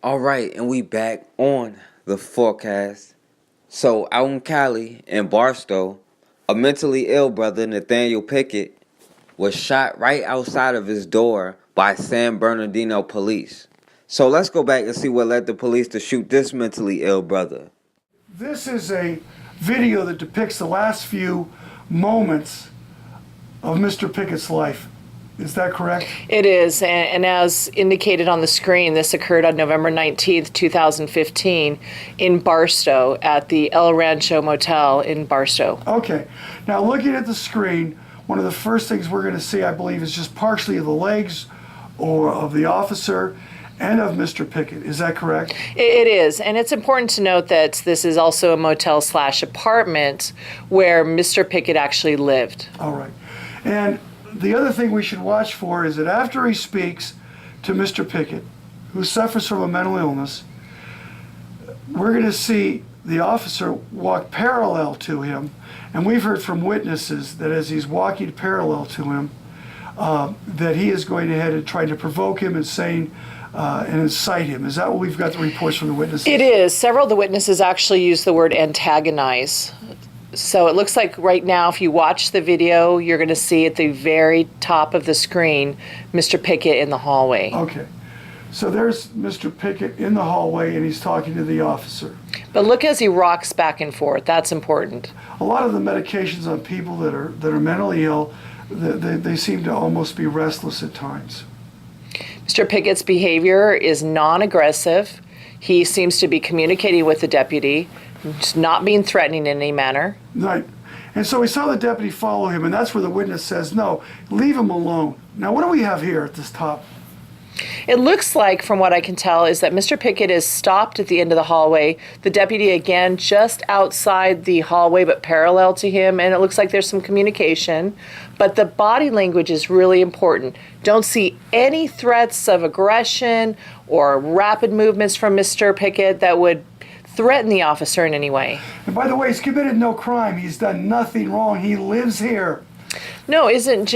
All right, and we back on the forecast. So out in Cali, in Barstow, a mentally ill brother, Nathaniel Pickett, was shot right outside of his door by San Bernardino police. So let's go back and see what led the police to shoot this mentally ill brother. This is a video that depicts the last few moments of Mr. Pickett's life. Is that correct? It is, and as indicated on the screen, this occurred on November 19th, 2015 in Barstow at the El Rancho Motel in Barstow. Okay. Now looking at the screen, one of the first things we're going to see, I believe, is just partially of the legs or of the officer and of Mr. Pickett. Is that correct? It is, and it's important to note that this is also a motel/apartment where Mr. Pickett actually lived. All right. And the other thing we should watch for is that after he speaks to Mr. Pickett, who suffers from a mental illness, we're going to see the officer walk parallel to him. And we've heard from witnesses that as he's walking parallel to him, that he is going ahead and trying to provoke him and saying, and incite him. Is that what we've got the reports from the witnesses? It is. Several of the witnesses actually use the word antagonize. So it looks like right now, if you watch the video, you're going to see at the very top of the screen, Mr. Pickett in the hallway. Okay. So there's Mr. Pickett in the hallway and he's talking to the officer. But look as he rocks back and forth. That's important. A lot of the medications on people that are mentally ill, they seem to almost be restless at times. Mr. Pickett's behavior is non-aggressive. He seems to be communicating with the deputy, just not being threatening in any manner. Right. And so we saw the deputy follow him, and that's where the witness says, no, leave him alone. Now, what do we have here at this top? It looks like, from what I can tell, is that Mr. Pickett is stopped at the end of the hallway. The deputy, again, just outside the hallway, but parallel to him, and it looks like there's some communication. But the body language is really important. Don't see any threats of aggression or rapid movements from Mr. Pickett that would threaten the officer in any way. And by the way, he's committed no crime. He's done nothing wrong. He lives here. No, isn't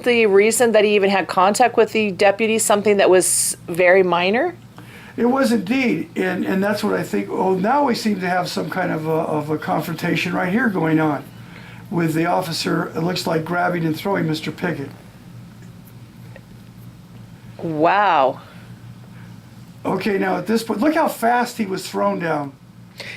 the reason that he even had contact with the deputy something that was very minor? It was indeed, and that's what I think. Oh, now we seem to have some kind of a confrontation right here going on with the officer, it looks like, grabbing and throwing Mr. Pickett. Wow. Okay, now at this point, look how fast he was thrown down.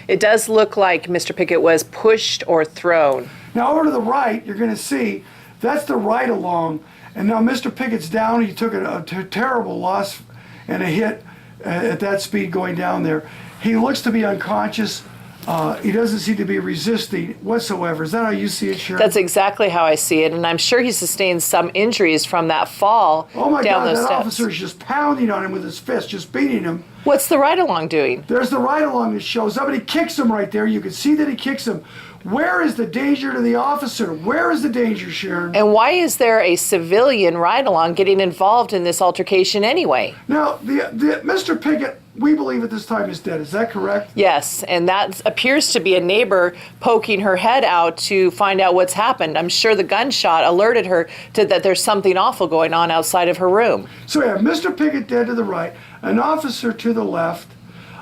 It does look like Mr. Pickett was pushed or thrown. Now over to the right, you're going to see that's the ride along, and now Mr. Pickett's down. He took a terrible loss and a hit at that speed going down there. He looks to be unconscious. He doesn't seem to be resisting whatsoever. Is that how you see it, Sharon? That's exactly how I see it, and I'm sure he sustained some injuries from that fall oh my down God, those that steps. officer is just pounding on him with his fist, just beating him. What's the ride-along doing? There's the ride-along that shows up, and he kicks him right there. You can see that he kicks him. Where is the danger to the officer? Where is the danger, Sharon? And why is there a civilian ride-along getting involved in this altercation anyway? Now, the Mr. Pickett, we believe at this time, is dead. Is that correct? Yes, and that appears to be a neighbor poking her head out to find out what's happened. I'm sure the gunshot alerted her to that there's something awful going on outside of her room. So we have Mr. Pickett dead to the right, an officer to the left,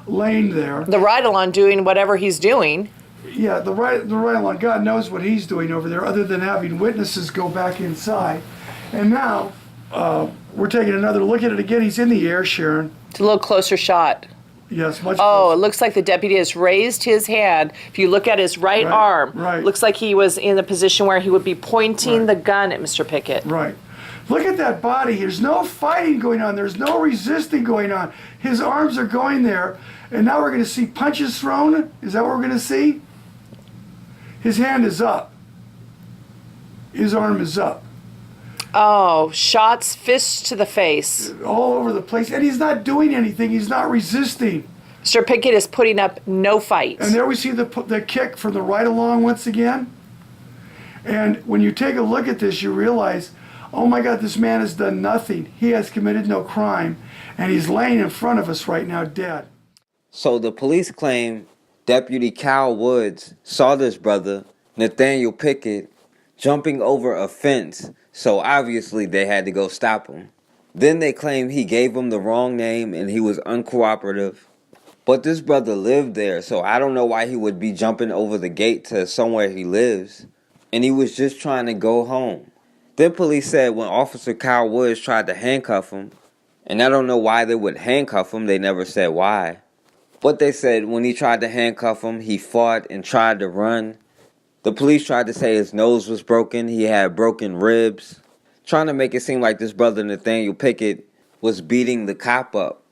laying there. The ride-along doing whatever he's doing. Yeah, the right along. God knows what he's doing over there, other than having witnesses go back inside. And now we're taking another look at it again. He's in the air, Sharon. It's a little closer shot. Yes, much. Oh, closer. it looks like the deputy has raised his hand. If you look at his right arm, looks like he was in a position where he would be pointing the gun at Mr. Pickett. Right. Look at that body. There's no fighting going on. There's no resisting going on. His arms are going there. And now we're going to see punches thrown. Is that what we're going to see? His hand is up. His arm is up. Oh, shots, fists to the face. All over the place. And he's not doing anything. He's not resisting. Mr. Pickett is putting up no fight. And there we see the kick from the right along once again. And when you take a look at this, you realize, oh my God, this man has done nothing. He has committed no crime. And he's laying in front of us right now dead. So the police claim Deputy Cal Woods saw this brother, Nathaniel Pickett, jumping over a fence, so obviously they had to go stop him. Then they claim he gave him the wrong name and he was uncooperative. But this brother lived there, so I don't know why he would be jumping over the gate to somewhere he lives. And he was just trying to go home. Then police said when Officer Kyle Woods tried to handcuff him, and I don't know why they would handcuff him, they never said why. But they said when he tried to handcuff him, he fought and tried to run. The police tried to say his nose was broken, he had broken ribs, trying to make it seem like this brother Nathaniel Pickett was beating the cop up.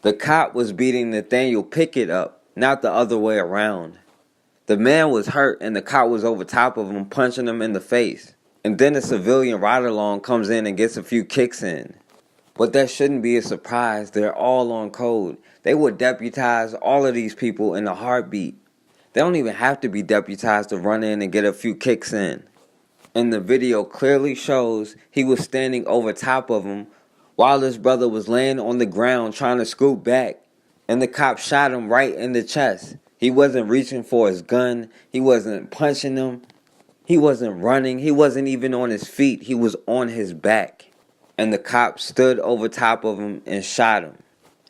The cop was beating Nathaniel Pickett up, not the other way around. The man was hurt and the cop was over top of him, punching him in the face. And then a civilian ride-along comes in and gets a few kicks in. But that shouldn't be a surprise. They're all on code. They would deputize all of these people in a heartbeat. They don't even have to be deputized to run in and get a few kicks in. And the video clearly shows he was standing over top of him while his brother was laying on the ground trying to scoot back. And the cop shot him right in the chest. He wasn't reaching for his gun. He wasn't punching him. He wasn't running. He wasn't even on his feet. He was on his back. And the cop stood over top of him and shot him.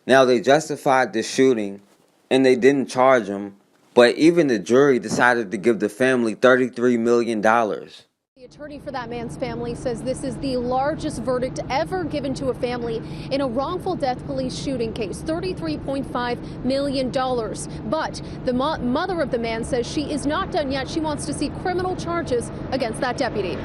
Now they justified the shooting and they didn't charge him. But even the jury decided to give the family $33 million. The attorney for that man's family says this is the largest verdict ever given to a family in a wrongful death police shooting case, $33.5 million. But the mother of the man says she is not done yet. She wants to see criminal charges against that deputy.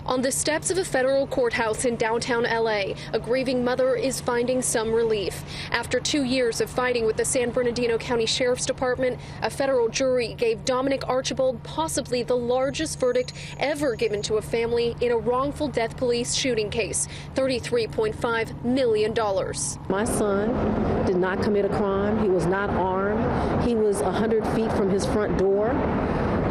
On the steps of a federal courthouse in downtown LA, a grieving mother is finding some relief. After 2 years of fighting with the San Bernardino County Sheriff's Department, a federal jury gave Dominic Archibald possibly the largest verdict ever given to a family in a wrongful death police shooting case, $33.5 million. My son did not commit a crime. He was not armed. He was 100 feet from his front door.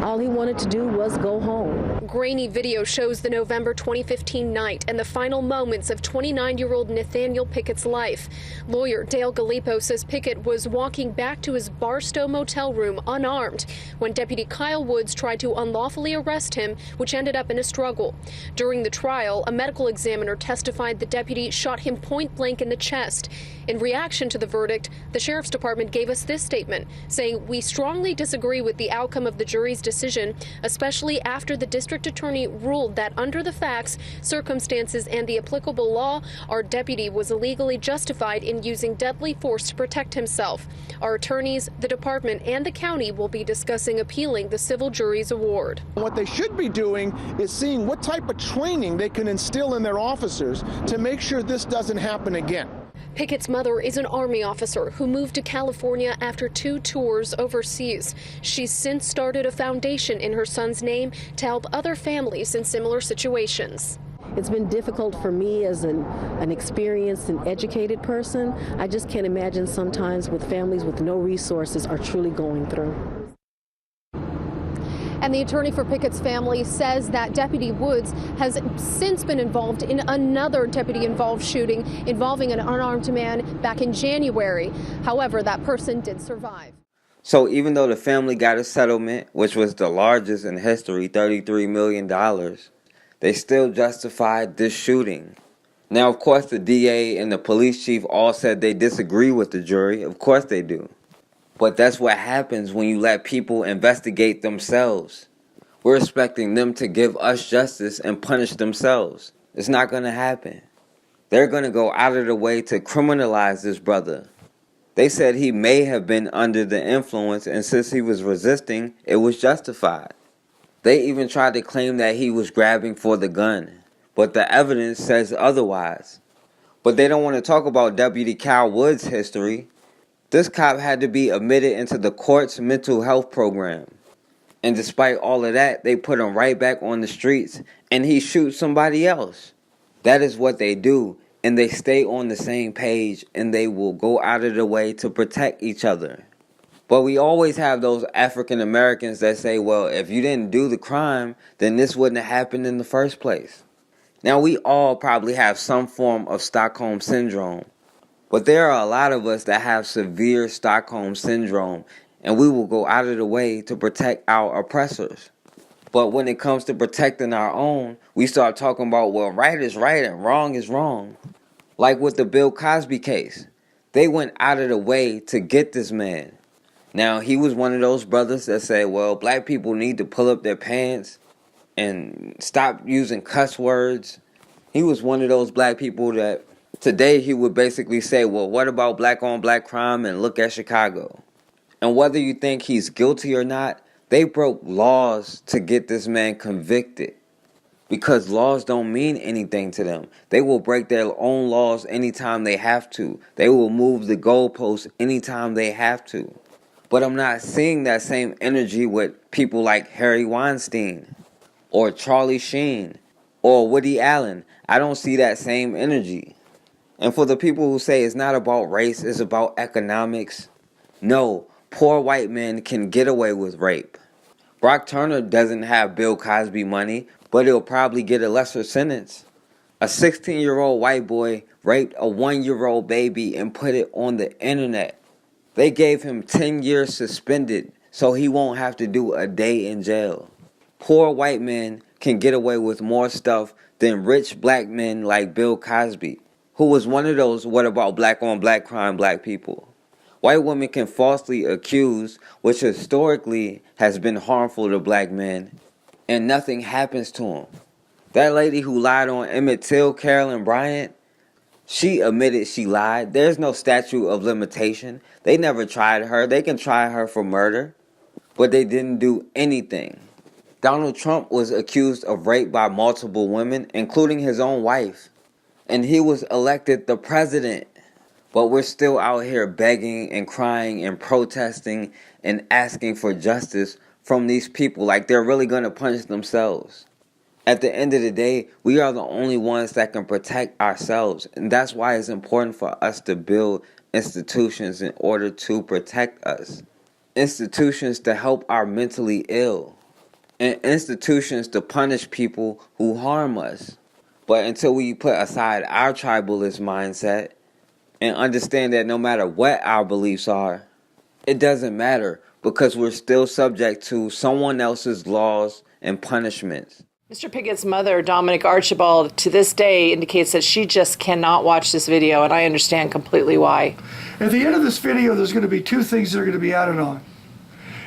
All he wanted to do was go home. Grainy video shows the November 2015 night and the final moments of 29-year-old Nathaniel Pickett's life. Lawyer Dale Gallipo says Pickett was walking back to his Barstow motel room unarmed when Deputy Kyle Woods tried to unlawfully arrest him, which ended up in a struggle. During the trial, a medical examiner testified the deputy shot him point blank in the chest. In reaction to the verdict, the Sheriff's Department gave us this statement, saying, "We strongly disagree with the outcome of the jury's decision, especially after the district attorney ruled that under the facts, circumstances, and the applicable law, our deputy was illegally justified in using deadly force to protect himself. Our attorneys, the department, and the county will be discussing appealing the civil jury's award." What they should be doing is seeing what type of training they can instill in their officers to make sure this doesn't happen again. Pickett's mother is an Army officer who moved to California after 2 tours overseas. She's since started a foundation in her son's name to help other families in similar situations. It's been difficult for me as an experienced and educated person. I just can't imagine sometimes with families with no resources are truly going through. And the attorney for Pickett's family says that Deputy Woods has since been involved in another deputy-involved shooting involving an unarmed man back in January. However, that person did survive. So even though the family got a settlement, which was the largest in history, $33 million, they still justified this shooting. Now, of course, the DA and the police chief all said they disagree with the jury. Of course they do. But that's what happens when you let people investigate themselves. We're expecting them to give us justice and punish themselves. It's not going to happen. They're going to go out of the way to criminalize this brother. They said he may have been under the influence, and since he was resisting, it was justified. They even tried to claim that he was grabbing for the gun, but the evidence says otherwise. But they don't want to talk about Deputy Kyle Woods' history. This cop had to be admitted into the court's mental health program. And despite all of that, they put him right back on the streets and he shoots somebody else. That is what they do. And they stay on the same page and they will go out of the way to protect each other. But we always have those African Americans that say, well, if you didn't do the crime, then this wouldn't have happened in the first place. Now, we all probably have some form of Stockholm Syndrome. But there are a lot of us that have severe Stockholm Syndrome, and we will go out of the way to protect our oppressors. But when it comes to protecting our own, we start talking about, well, right is right and wrong is wrong. Like with the Bill Cosby case. They went out of the way to get this man. Now, he was one of those brothers that said, well, black people need to pull up their pants and stop using cuss words. He was one of those black people that today he would basically say, well, what about black on black crime and look at Chicago? And whether you think he's guilty or not, they broke laws to get this man convicted. Because laws don't mean anything to them. They will break their own laws anytime they have to. They will move the goalposts anytime they have to. But I'm not seeing that same energy with people like Harry Weinstein or Charlie Sheen or Woody Allen. I don't see that same energy. And for the people who say it's not about race, it's about economics, no, poor white men can get away with rape. Brock Turner doesn't have Bill Cosby money, but he'll probably get a lesser sentence. A 16-year-old white boy raped a 1-year-old baby and put it on the internet. They gave him 10 years suspended so he won't have to do a day in jail. Poor white men can get away with more stuff than rich black men like Bill Cosby, who was one of those what about black on black crime black people. White women can falsely accuse, which historically has been harmful to black men, and nothing happens to them. That lady who lied on Emmett Till, Carolyn Bryant, she admitted she lied. There's no statute of limitation. They never tried her. They can try her for murder, but they didn't do anything. Donald Trump was accused of rape by multiple women, including his own wife, and he was elected the president. But we're still out here begging and crying and protesting and asking for justice from these people like they're really going to punish themselves. At the end of the day, we are the only ones that can protect ourselves. And that's why it's important for us to build institutions in order to protect us. Institutions to help our mentally ill. And institutions to punish people who harm us. But until we put aside our tribalist mindset and understand that no matter what our beliefs are, it doesn't matter because we're still subject to someone else's laws and punishments. Mr. Pickett's mother, Dominic Archibald, to this day indicates that she just cannot watch this video, and I understand completely why. At the end of this video, there's going to be two things that are going to be added on.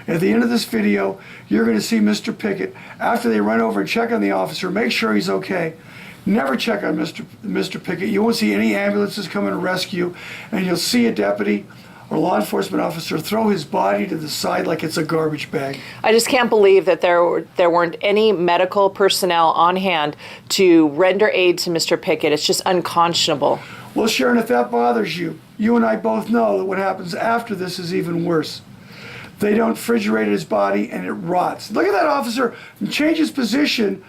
At the end of this video, you're going to see Mr. Pickett, after they run over and check on the officer, make sure he's okay. Never check on Mr. Pickett. You won't see any ambulances come and rescue, and you'll see a deputy or law enforcement officer throw his body to the side like it's a garbage bag. I just can't believe that there weren't any medical personnel on hand to render aid to Mr. Pickett. It's just unconscionable. Well, Sharon, if that bothers you, you and I both know that what happens after this is even worse. They don't refrigerate his body and it rots. Look at that officer change his position.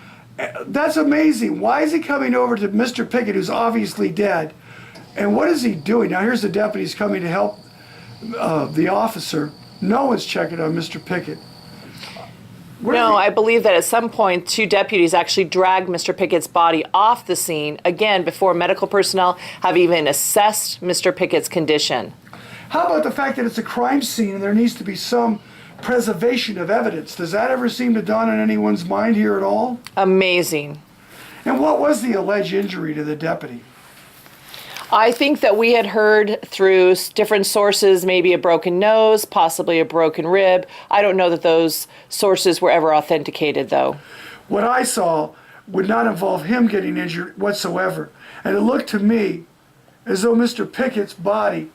That's amazing. Why is he coming over to Mr. Pickett, who's obviously dead? And what is he doing? Now, here's the deputies coming to help the officer. No one's checking on Mr. Pickett. No, I believe that at some point, two deputies actually dragged Mr. Pickett's body off the scene, again, before medical personnel have even assessed Mr. Pickett's condition. How about the fact that it's a crime scene and there needs to be some preservation of evidence? Does that ever seem to dawn on anyone's mind here at all? Amazing. And what was the alleged injury to the deputy? I think that we had heard through different sources, maybe a broken nose, possibly a broken rib. I don't know that those sources were ever authenticated, though. What I saw would not involve him getting injured whatsoever. And it looked to me as though Mr. Pickett's body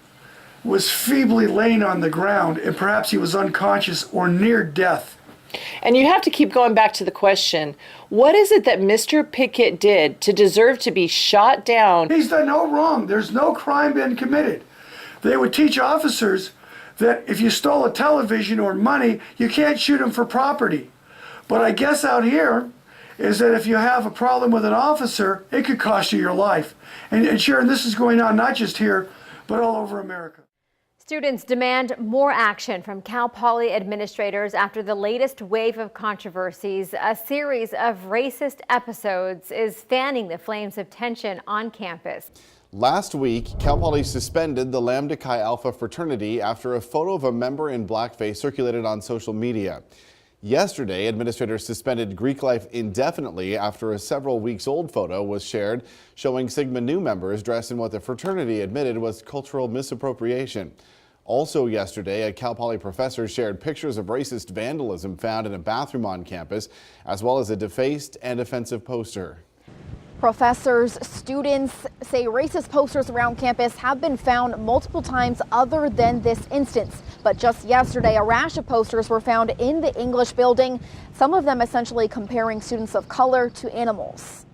was feebly laying on the ground, and perhaps he was unconscious or near death. And you have to keep going back to the question, what is it that Mr. Pickett did to deserve to be shot down? He's done no wrong. There's no crime been committed. They would teach officers that if you stole a television or money, you can't shoot him for property. But I guess out here is that if you have a problem with an officer, it could cost you your life. And Sharon, this is going on not just here, but all over America. Students demand more action from Cal Poly administrators after the latest wave of controversies. A series of racist episodes is fanning the flames of tension on campus. Last week, Cal Poly suspended the Lambda Chi Alpha fraternity after a photo of a member in blackface circulated on social media. Yesterday, administrators suspended Greek life indefinitely after a several weeks old photo was shared showing Sigma Nu members dressed in what the fraternity admitted was cultural misappropriation. Also yesterday, a Cal Poly professor shared pictures of racist vandalism found in a bathroom on campus, as well as a defaced and offensive poster. Professors, students say racist posters around campus have been found multiple times other than this instance. But just yesterday, a rash of posters were found in the English building, some of them essentially comparing students of color to animals.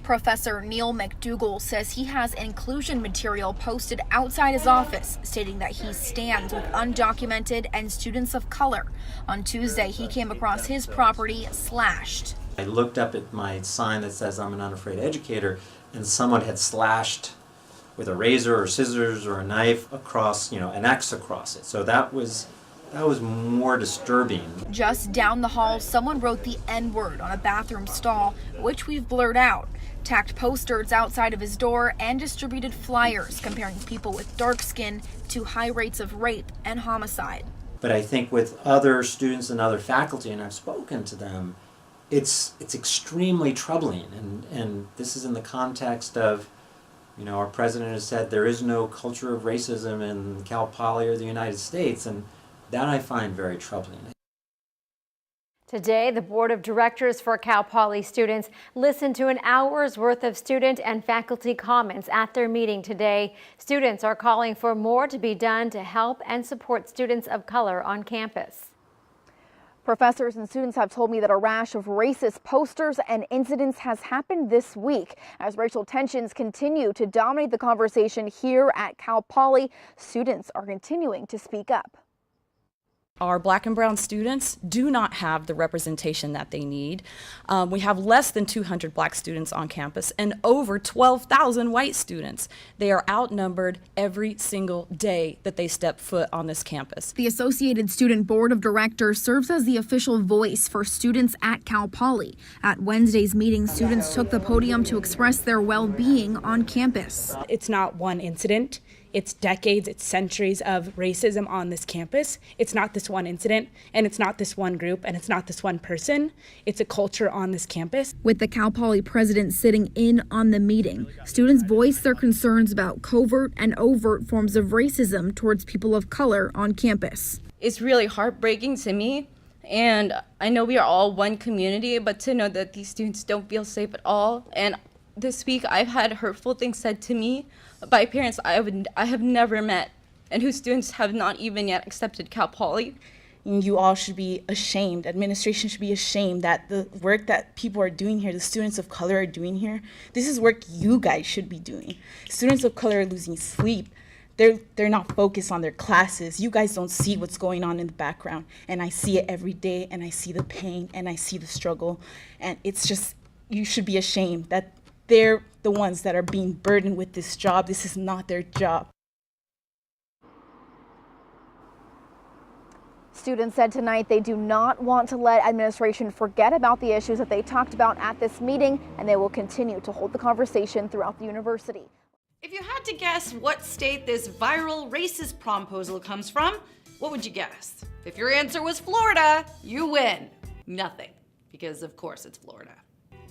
Professor Neil McDougall says he has inclusion material posted outside his office stating that he stands with undocumented and students of color. On Tuesday, he came across his property slashed. I looked up at my sign that says I'm an unafraid educator, and someone had slashed with a razor or scissors or a knife across, an X across it. So that was more disturbing. Just down the hall, someone wrote the N-word on a bathroom stall, which we've blurred out, tacked posters outside of his door, and distributed flyers comparing people with dark skin to high rates of rape and homicide. But I think with other students and other faculty, and I've spoken to them, it's extremely troubling, and this is in the context of, our president has said there is no culture of racism in Cal Poly or the United States, and that I find very troubling. Today, the Board of Directors for Cal Poly students listened to an hour's worth of student and faculty comments at their meeting today. Students are calling for more to be done to help and support students of color on campus. Professors and students have told me that a rash of racist posters and incidents has happened this week. As racial tensions continue to dominate the conversation here at Cal Poly, students are continuing to speak up. Our black and brown students do not have the representation that they need. We have less than 200 black students on campus and over 12,000 white students. They are outnumbered every single day that they step foot on this campus. The Associated Student Board of Directors serves as the official voice for students at Cal Poly. At Wednesday's meeting, students took the podium to express their well-being on campus. It's not one incident. It's decades, it's centuries of racism on this campus. It's not this one incident, and it's not this one group, and it's not this one person. It's a culture on this campus. With the Cal Poly president sitting in on the meeting, students voiced their concerns about covert and overt forms of racism towards people of color on campus. It's really heartbreaking to me, and I know we are all one community, but to know that these students don't feel safe at all. And this week I've had hurtful things said to me by parents I have never met and whose students have not even yet accepted Cal Poly. You all should be ashamed. Administration should be ashamed that the work that people are doing here, the students of color are doing here, this is work you guys should be doing. Students of color are losing sleep. They're not focused on their classes. You guys don't see what's going on in the background. And I see it every day, and I see the pain, and I see the struggle. And it's just, you should be ashamed that they're the ones that are being burdened with this job. This is not their job. Students said tonight they do not want to let administration forget about the issues that they talked about at this meeting, and they will continue to hold the conversation throughout the university. If you had to guess what state this viral racist promposal comes from, what would you guess? If your answer was Florida, you win. Nothing, because of course it's Florida.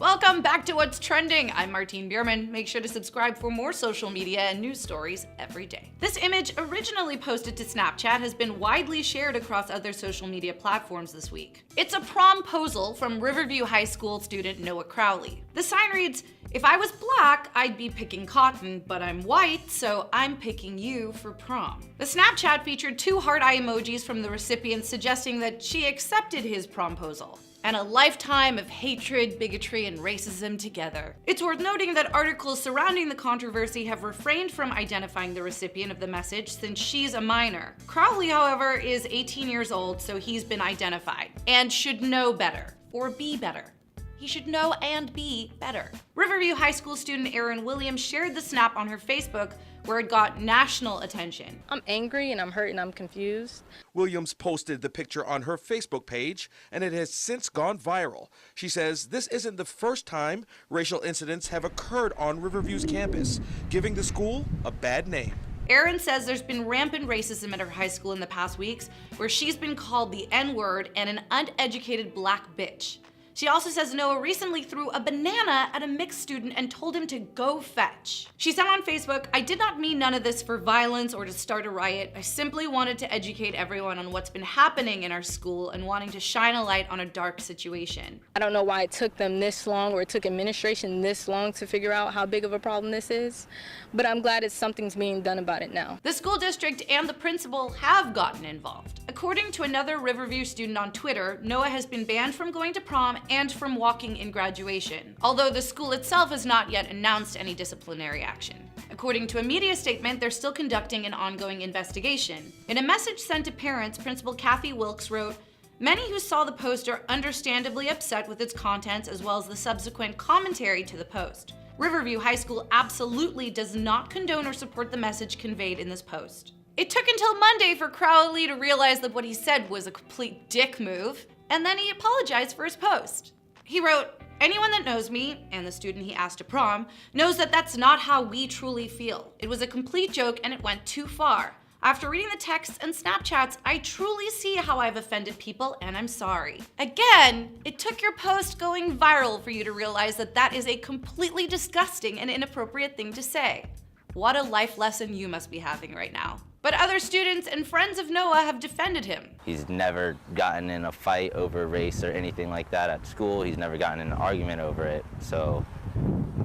Welcome back to What's Trending. I'm Martine Bierman. Make sure to subscribe for more social media and news stories every day. This image, originally posted to Snapchat, has been widely shared across other social media platforms this week. It's a promposal from Riverview High School student Noah Crowley. The sign reads, "If I was black, I'd be picking cotton, but I'm white, so I'm picking you for prom." The Snapchat featured 2 heart eye emojis from the recipient suggesting that she accepted his promposal. And a lifetime of hatred, bigotry, and racism together. It's worth noting that articles surrounding the controversy have refrained from identifying the recipient of the message since she's a minor. Crowley, however, is 18 years old, so he's been identified and should know better, or be better. He should know and be better. Riverview High School student Erin Williams shared the snap on her Facebook, where it got national attention. I'm angry and I'm hurt and I'm confused. Williams posted the picture on her Facebook page, and it has since gone viral. She says this isn't the first time racial incidents have occurred on Riverview's campus, giving the school a bad name. Erin says there's been rampant racism at her high school in the past weeks, where she's been called the N-word and an uneducated black bitch. She also says Noah recently threw a banana at a mixed student and told him to go fetch. She said on Facebook, "I did not mean none of this for violence or to start a riot. I simply wanted to educate everyone on what's been happening in our school and wanting to shine a light on a dark situation." I don't know why it took them this long, or it took administration this long to figure out how big of a problem this is, but I'm glad something's being done about it now. The school district and the principal have gotten involved. According to another Riverview student on Twitter, Noah has been banned from going to prom and from walking in graduation, although the school itself has not yet announced any disciplinary action. According to a media statement, they're still conducting an ongoing investigation. In a message sent to parents, Principal Kathy Wilkes wrote, "Many who saw the post are understandably upset with its contents as well as the subsequent commentary to the post. Riverview High School absolutely does not condone or support the message conveyed in this post." It took until Monday for Crowley to realize that what he said was a complete dick move, and then he apologized for his post. He wrote, "Anyone that knows me, and the student he asked to prom, knows that that's not how we truly feel. It was a complete joke and it went too far. After reading the texts and Snapchats, I truly see how I've offended people and I'm sorry." Again, it took your post going viral for you to realize that that is a completely disgusting and inappropriate thing to say. What a life lesson you must be having right now. But other students and friends of Noah have defended him. He's never gotten in a fight over race or anything like that at school. He's never gotten in an argument over it. So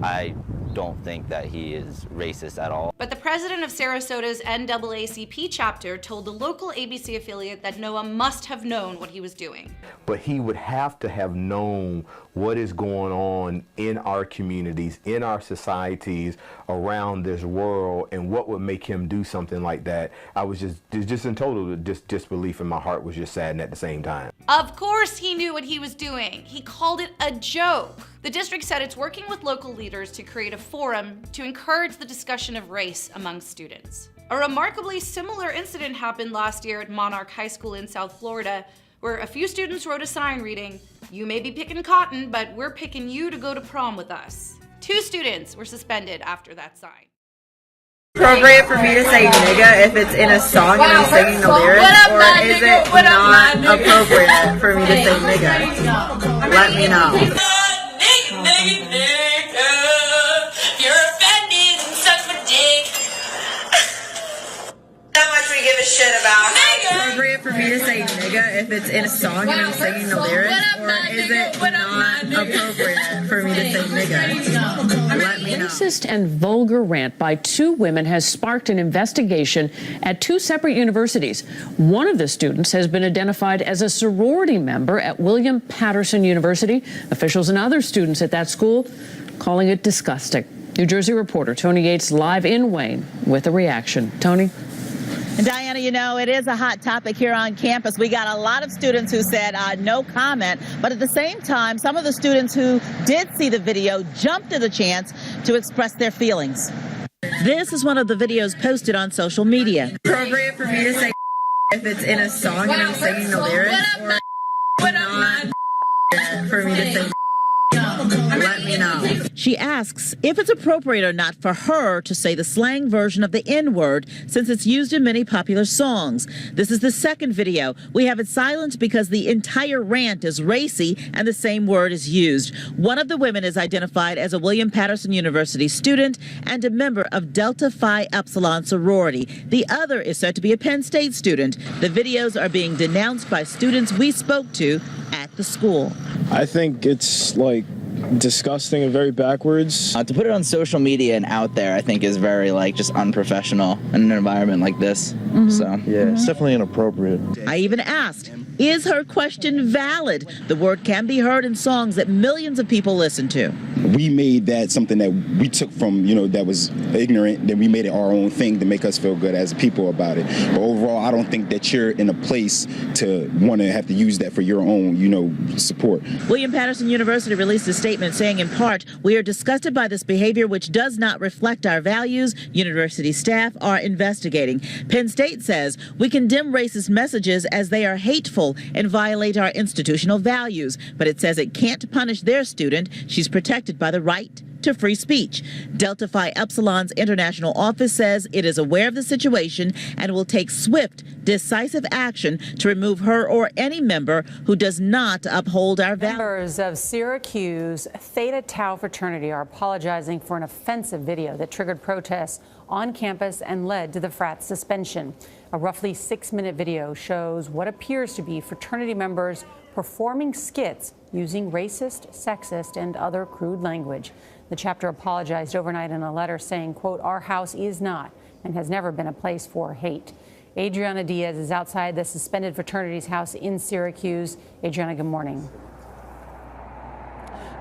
I don't think that he is racist at all. But the president of Sarasota's NAACP chapter told the local ABC affiliate that Noah must have known what he was doing. But he would have to have known what is going on in our communities, in our societies, around this world, and what would make him do something like that. I was just in total disbelief, and my heart was just saddened at the same time. Of course he knew what he was doing. He called it a joke. The district said it's working with local leaders to create a forum to encourage the discussion of race among students. A remarkably similar incident happened last year at Monarch High School in South Florida, where a few students wrote a sign reading, "You may be picking cotton, but we're picking you to go to prom with us." 2 students were suspended after that sign. Appropriate for me to say nigga if it's in a song and I'm singing the lyrics, or is it not appropriate for me to say nigga? Let me know. You're offended and suck my dick. That much we give a shit about. Appropriate for me to say nigga if it's in a song and I'm singing the lyrics, or is it not appropriate for me to say nigga? Let me know. Racist and vulgar rant by 2 women has sparked an investigation at 2 separate universities. One of the students has been identified as a sorority member at William Patterson University. Officials and other students at that school calling it disgusting. New Jersey reporter Tony Yates live in Wayne with a reaction. Tony? And Diana, you know, it is a hot topic here on campus. We got a lot of students who said no comment, but at the same time, some of the students who did see the video jumped at the chance to express their feelings. This is one of the videos posted on social media. Appropriate for me to say if it's in a song and I'm singing the lyrics, or not for me to say let me know. She asks if it's appropriate or not for her to say the slang version of the N-word since it's used in many popular songs. This is the second video. We have it silenced because the entire rant is racy and the same word is used. One of the women is identified as a William Patterson University student and a member of Delta Phi Epsilon sorority. The other is said to be a Penn State student. The videos are being denounced by students we spoke to at the school. I think it's like disgusting and very backwards. To put it on social media and out there, I think is very just unprofessional in an environment like this. So yeah, it's definitely inappropriate. I even asked, is her question valid? The word can be heard in songs that millions of people listen to. We made that something that we took from, that was ignorant, then we made it our own thing to make us feel good as people about it. But overall, I don't think that you're in a place to want to have to use that for your own, support. William Patterson University released a statement saying in part, we are disgusted by this behavior which does not reflect our values. University staff are investigating. Penn State says we condemn racist messages as they are hateful and violate our institutional values, but it says it can't punish their student. She's protected by the right to free speech. Delta Phi Epsilon's international office says it is aware of the situation and will take swift, decisive action to remove her or any member who does not uphold our values. Members of Syracuse Theta Tau fraternity are apologizing for an offensive video that triggered protests on campus and led to the frat's suspension. A roughly 6-minute video shows what appears to be fraternity members performing skits using racist, sexist, and other crude language. The chapter apologized overnight in a letter saying, quote, "Our house is not and has never been a place for hate." Adriana Diaz is outside the suspended fraternity's house in Syracuse. Adriana, good morning.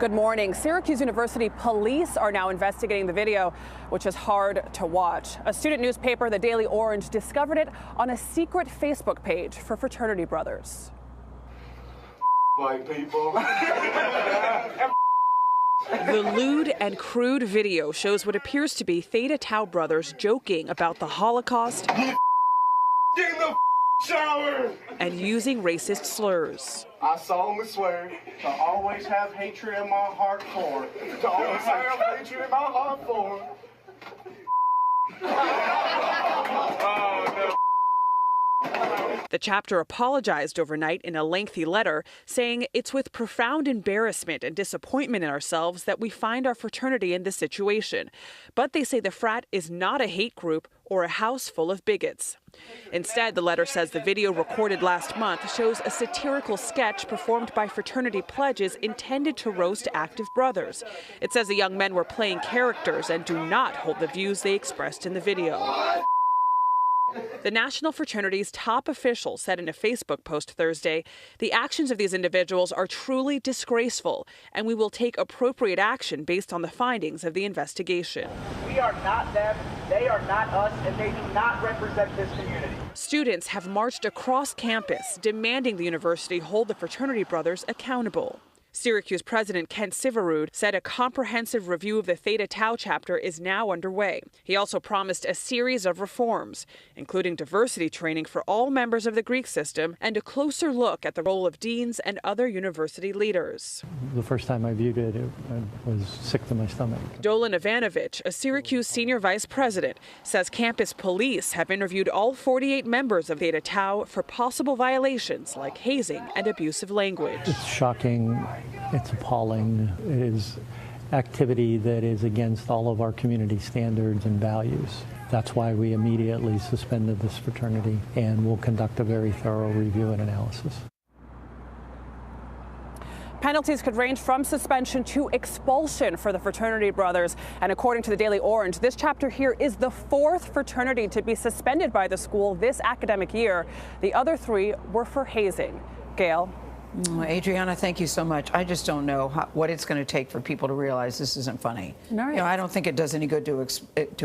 Good morning. Syracuse University police are now investigating the video, which is hard to watch. A student newspaper, the Daily Orange, discovered it on a secret Facebook page for fraternity brothers. White people. The lewd and crude video shows what appears to be Theta Tau brothers joking about the Holocaust Get in the shower and using racist slurs. I solemnly swear to always have hatred in my heart for. To always have hatred in my heart for. Oh, no. The chapter apologized overnight in a lengthy letter, saying it's with profound embarrassment and disappointment in ourselves that we find our fraternity in this situation. But they say the frat is not a hate group or a house full of bigots. Instead, the letter says the video recorded last month shows a satirical sketch performed by fraternity pledges intended to roast active brothers. It says the young men were playing characters and do not hold the views they expressed in the video. The National Fraternity's top official said in a Facebook post Thursday, "The actions of these individuals are truly disgraceful, and we will take appropriate action based on the findings of the investigation." We are not them, they are not us, and they do not represent this community. Students have marched across campus demanding the university hold the fraternity brothers accountable. Syracuse President Kent Siverud said a comprehensive review of the Theta Tau chapter is now underway. He also promised a series of reforms, including diversity training for all members of the Greek system and a closer look at the role of deans and other university leaders. The first time I viewed it, I was sick to my stomach. Dolan Ivanovich, a Syracuse senior vice president, says campus police have interviewed all 48 members of Theta Tau for possible violations like hazing and abusive language. It's shocking. It's appalling. It is activity that is against all of our community standards and values. That's why we immediately suspended this fraternity and will conduct a very thorough review and analysis. Penalties could range from suspension to expulsion for the fraternity brothers. And according to the Daily Orange, this chapter here is the 4th fraternity to be suspended by the school this academic year. The other 3 were for hazing. Gail. Adriana, thank you so much. I just don't know what it's going to take for people to realize this isn't funny. Right. You know, I don't think it does any good to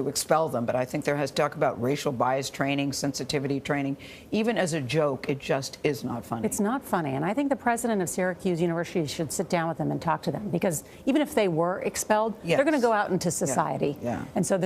expel them, but I think there has to talk about racial bias training, sensitivity training. Even as a joke, it just is not funny. It's not funny, and I think the president of Syracuse University should sit down with them and talk to them, because even if they were expelled, Yes. they're going to go out into society. Yeah. And so